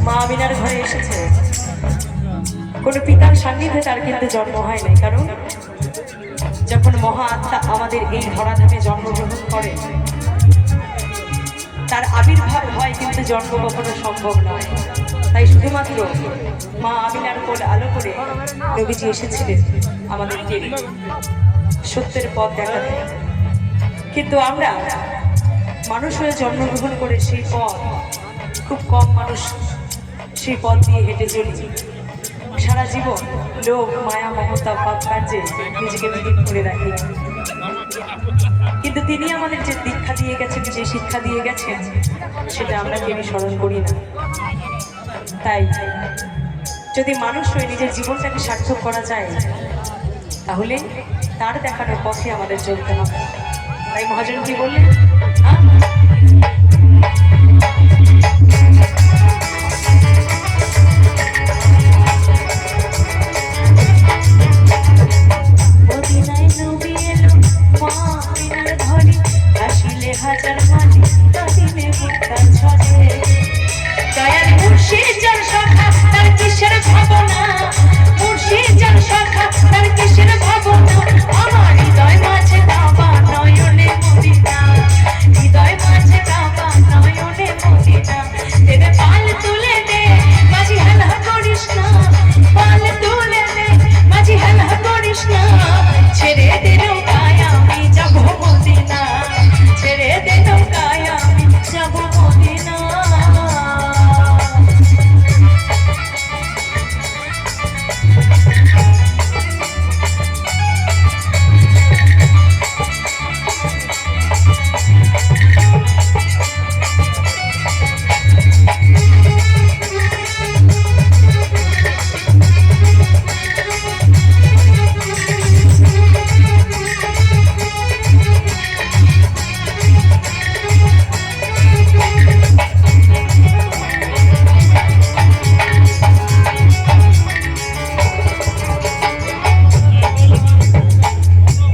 মা আমিনার ঘরে এসেছে, কোনো পিতার সান্নিধ্যে তার কিন্তু জন্ম হয় নাই। কারণ যখন মহা আত্মা আমাদের এই ধরাধামে জন্মগ্রহণ করে, তার আবির্ভাব হয়, কিন্তু জন্ম কখনো সম্ভব নয়। তাই শুধুমাত্র মা আমিনার কোল আলো করে নবীজি এসেছিলেন আমাদেরকে সত্যের পথ দেখাতে। কিন্তু আমরা মানুষ হয়ে জন্মগ্রহণ করে সেই পথ, খুব কম মানুষ সেই পথ দিয়ে হেঁটে চলেছি। সারা জীবন লোভ, মায়া, মমতা, পাপ কার্যে নিজেকে বিলীন করে রাখি। কিন্তু তিনি আমাদের যে দীক্ষা দিয়ে গেছেন, যে শিক্ষা দিয়ে গেছেন, সেটা আমরা কেউ স্মরণ করি না। তাই যদি মানুষ হয়ে নিজের জীবনটাকে সার্থক করা যায়, তাহলে তার দেখানোর পথে আমাদের চলতে হবে। তাই মহাজন কি বললেন, হাজার মাঝে কাঁদিলে বুকটার ছড়ে, দয়াল মুর্শিদ যার শাখা তার কিসের ভাবনা, মুর্শিদ যার শাখা তার কিসের ভাবনা, আমার হৃদয় মাঝে কাবা নয়নে মদিনা, হৃদয় মাঝে কাবা নয়নে মদিনা, দেবে পাল তুলে দে মাঝি হেলা করিস না, পাল তুলে দে মাঝি হেলা করিস না, ছেড়ে দে নৌকায় আমি যাবো মদিনা, ছেড়ে দে নৌকায় আমি যাবো মদিনা।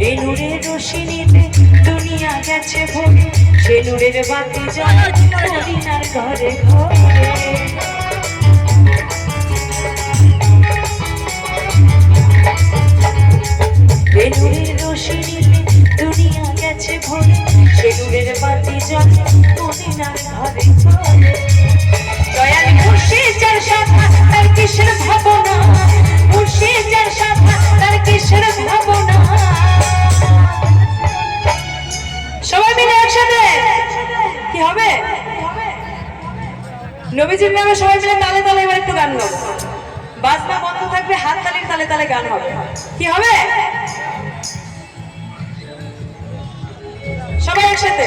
এই নূরের রোশনীতে দুনিয়া গেছে ভরে, সে নূরের বাতি জ্বলে মদিনার ঘরে ঘরে, এই নূরের রোশনীতে দুনিয়া গেছে ভরে, সে নূরের বাতি জ্বলে মদিনার ঘরে ঘরে, দয়াল মুর্শিদ যার শাখা তার কিসের ভাবনা, মুর্শিদ যার শাখা তার কিসের ভাবনা। সবাই মিলে একসাথে কি হবে, নবীজির নামে সবাই মিলে তালে তালে এবার একটু গান গাবো, বাজনা বন্ধ থাকবে, হাত তালির তালে তালে গান হবে। কি হবে, সবাই একসাথে,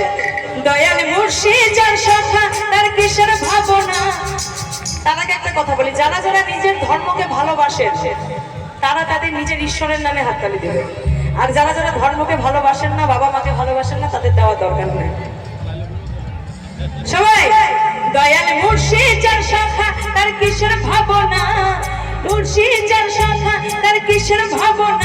দয়াল মুর্শিদ যার শাখা তার কিসের ভাবনা। তার আগে একটা কথা বলি, যারা যারা নিজের ধর্মকে ভালোবাসে তারা তাদের নিজের ঈশ্বরের নামে হাততালি দেবে, আর যারা যারা ধর্মকে ভালোবাসেন না, বাবা মাকে ভালোবাসেন না, তাদের দেওয়া দরকার নেই। সবাই, দয়াল মুর্শিদ যার শাখা তার কিসের ভাবনা, মুর্শিদ যার শাখা তার কিসের ভাবনা,